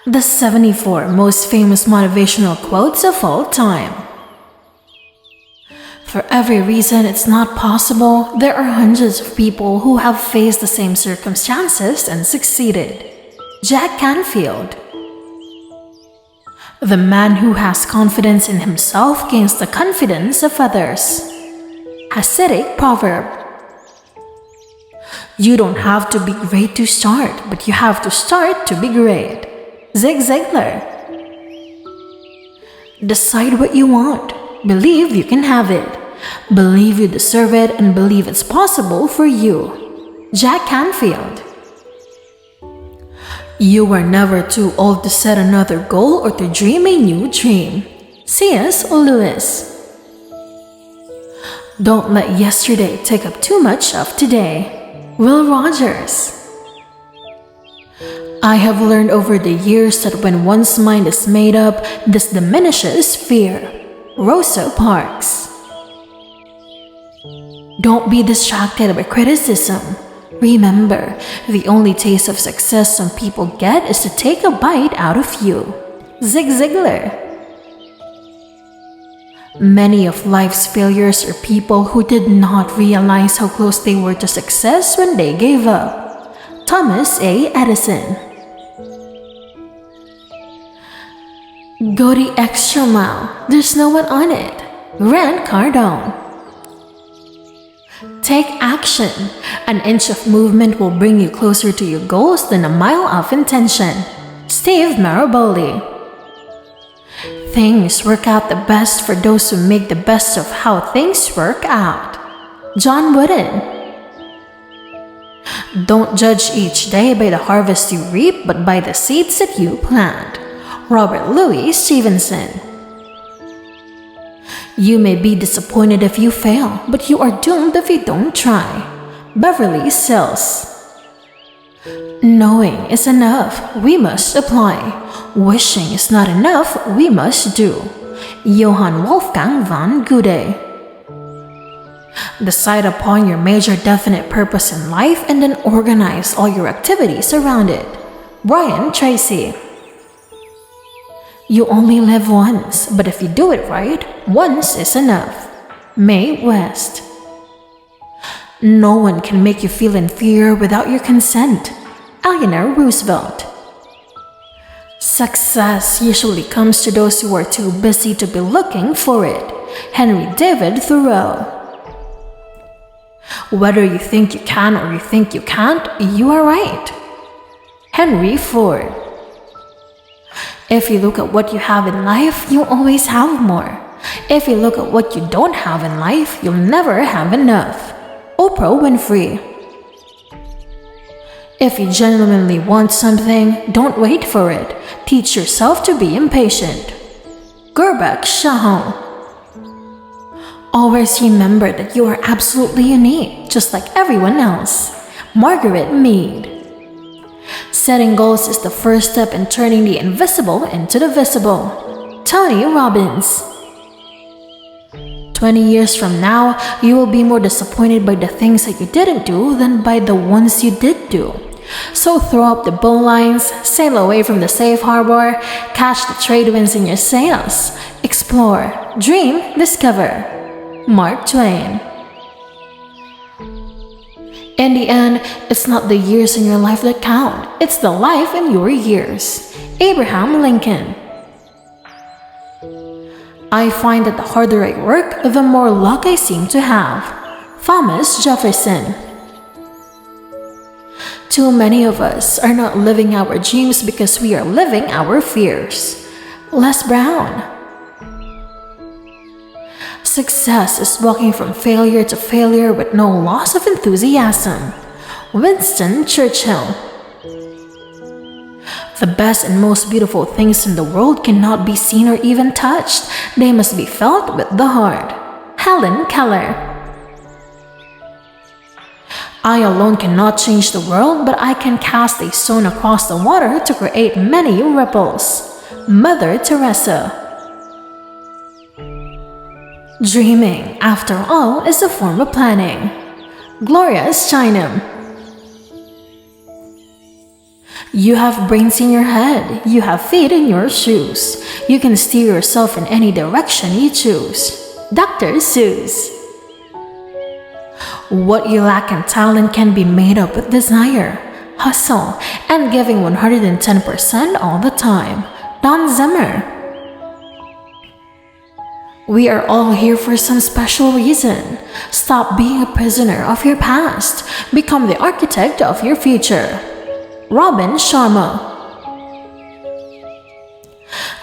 The 74 most famous motivational quotes of all time. For every reason it's not possible, there are hundreds of people who have faced the same circumstances and succeeded. Jack Canfield. The man who has confidence in himself gains the confidence of others. Hasidic proverb. You don't have to be great to start, but you have to start to be great. Zig Ziglar. Decide what you want. Believe you can have it. Believe you deserve it and believe it's possible for you. Jack Canfield. You are never too old to set another goal or to dream a new dream. C.S. Lewis. Don't let yesterday take up too much of today. Will Rogers. I have learned over the years that when one's mind is made up, this diminishes fear. Rosa Parks. Don't be distracted by criticism. Remember, the only taste of success some people get is to take a bite out of you. Zig Ziglar. Many of life's failures are people who did not realize how close they were to success when they gave up. Thomas A. Edison. Go the extra mile. There's no one on it. Grant Cardone. Take action. An inch of movement will bring you closer to your goals than a mile of intention. Steve Maraboli. Things work out the best for those who make the best of how things work out. John Wooden. Don't judge each day by the harvest you reap, but by the seeds that you plant. Robert Louis Stevenson. You may be disappointed if you fail, but you are doomed if you don't try. Beverly Sills. Knowing is enough, we must apply. Wishing is not enough, we must do. Johann Wolfgang von Goethe. Decide upon your major definite purpose in life and then organize all your activities around it. Brian Tracy. You only live once, but if you do it right, once is enough. Mae West. No one can make you feel inferior without your consent. Eleanor Roosevelt. Success usually comes to those who are too busy to be looking for it. Henry David Thoreau. Whether you think you can or you think you can't, you are right. Henry Ford. If you look at what you have in life, you always have more. If you look at what you don't have in life, you'll never have enough. Oprah Winfrey. If you genuinely want something, don't wait for it. Teach yourself to be impatient. Gurbakh Shahan. Always remember that you are absolutely unique, just like everyone else. Margaret Mead. Setting goals is the first step in turning the invisible into the visible. Tony Robbins. 20 years from now, you will be more disappointed by the things that you didn't do than by the ones you did do. So throw up the bowlines, sail away from the safe harbor, catch the trade winds in your sails. Explore, dream, discover. Mark Twain. In the end, it's not the years in your life that count, it's the life in your years. Abraham Lincoln. I find that the harder I work, the more luck I seem to have. Thomas Jefferson. Too many of us are not living our dreams because we are living our fears. Les Brown. Success is walking from failure to failure with no loss of enthusiasm. Winston Churchill. The best and most beautiful things in the world cannot be seen or even touched. They must be felt with the heart. Helen Keller. I alone cannot change the world, but I can cast a stone across the water to create many ripples. Mother Teresa. Dreaming, after all, is a form of planning. Gloria Steinem. You have brains in your head. You have feet in your shoes. You can steer yourself in any direction you choose. Dr. Seuss. What you lack in talent can be made up with desire, hustle, and giving 110% all the time. Don Zimmer. We are all here for some special reason. Stop being a prisoner of your past. Become the architect of your future. Robin Sharma.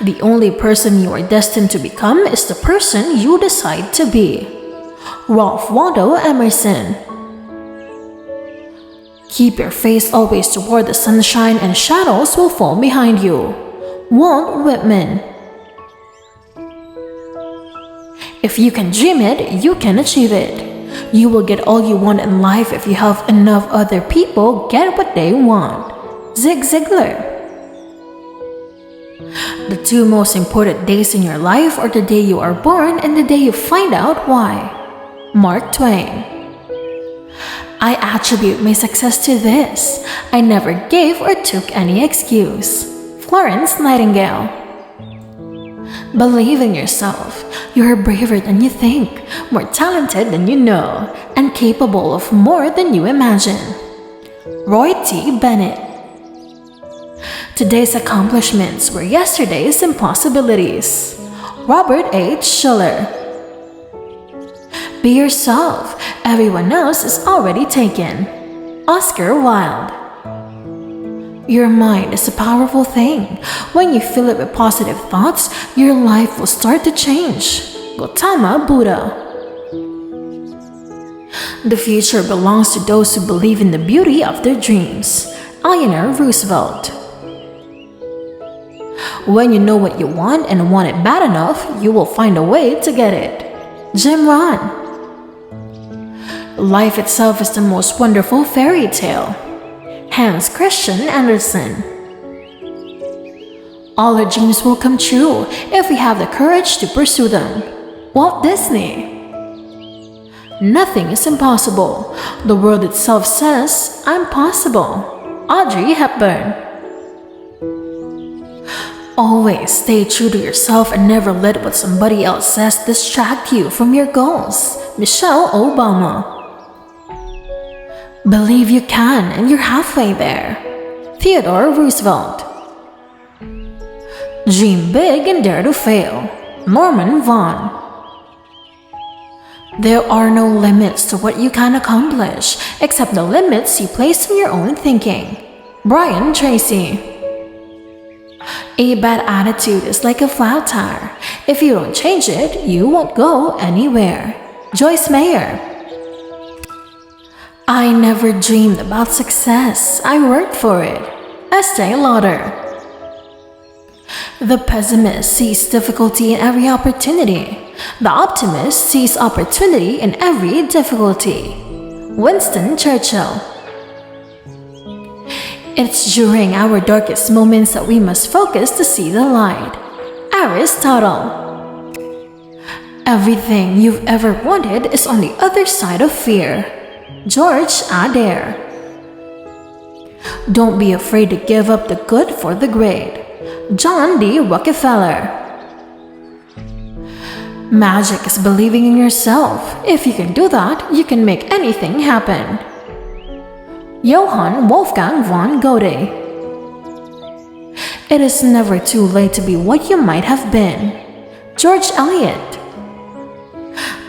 The only person you are destined to become is the person you decide to be. Ralph Waldo Emerson. Keep your face always toward the sunshine and shadows will fall behind you. Walt Whitman. If you can dream it, you can achieve it. You will get all you want in life if you help enough other people get what they want. Zig Ziglar. The two most important days in your life are the day you are born and the day you find out why. Mark Twain. I attribute my success to this. I never gave or took any excuse. Florence Nightingale. Believe in yourself. You are braver than you think, more talented than you know, and capable of more than you imagine. Roy T. Bennett. Today's accomplishments were yesterday's impossibilities. Robert H. Schiller. Be yourself. Everyone else is already taken. Oscar Wilde. Your mind is a powerful thing. When you fill it with positive thoughts, your life will start to change. Gautama Buddha. The future belongs to those who believe in the beauty of their dreams. Eleanor Roosevelt. When you know what you want and want it bad enough, you will find a way to get it. Jim Rohn. Life itself is the most wonderful fairy tale. Hans Christian Andersen. All our dreams will come true if we have the courage to pursue them. Walt Disney. Nothing is impossible. The world itself says, I'm possible. Audrey Hepburn. Always stay true to yourself and never let what somebody else says distract you from your goals. Michelle Obama. Believe you can and you're halfway there. Theodore Roosevelt. Dream big and dare to fail. Norman Vaughn. There are no limits to what you can accomplish, except the limits you place on your own thinking. Brian Tracy. A bad attitude is like a flat tire. If you don't change it, you won't go anywhere. Joyce Meyer. I never dreamed about success. I worked for it. Estee Lauder. The pessimist sees difficulty in every opportunity. The optimist sees opportunity in every difficulty. Winston Churchill. It's during our darkest moments that we must focus to see the light. Aristotle. Everything you've ever wanted is on the other side of fear. George Adair. Don't be afraid to give up the good for the great. John D. Rockefeller. Magic is believing in yourself. If you can do that, you can make anything happen. Johann Wolfgang von Goethe. It is never too late to be what you might have been. George Eliot.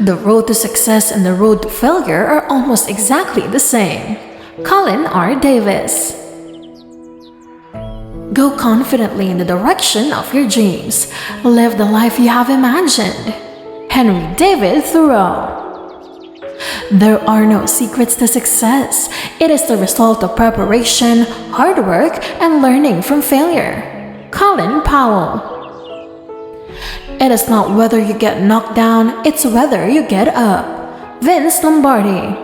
The road to success and the road to failure are almost exactly the same. Colin R. Davis. Go confidently in the direction of your dreams. Live the life you have imagined. Henry David Thoreau. There are no secrets to success. It is the result of preparation, hard work, and learning from failure. Colin Powell. It is not whether you get knocked down, it's whether you get up. Vince Lombardi.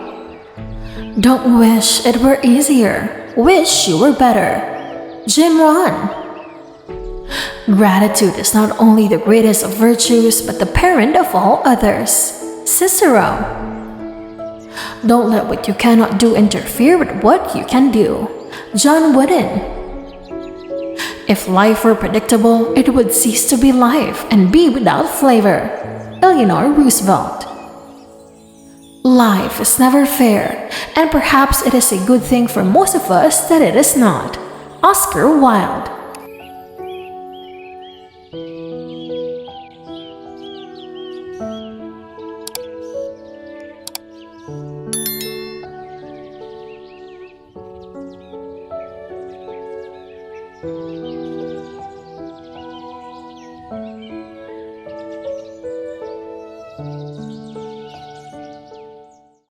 Don't wish it were easier. Wish you were better. Jim Rohn. Gratitude is not only the greatest of virtues, but the parent of all others. Cicero. Don't let what you cannot do interfere with what you can do. John Wooden. If life were predictable, it would cease to be life and be without flavor. Eleanor Roosevelt. Life is never fair, and perhaps it is a good thing for most of us that it is not. Oscar Wilde.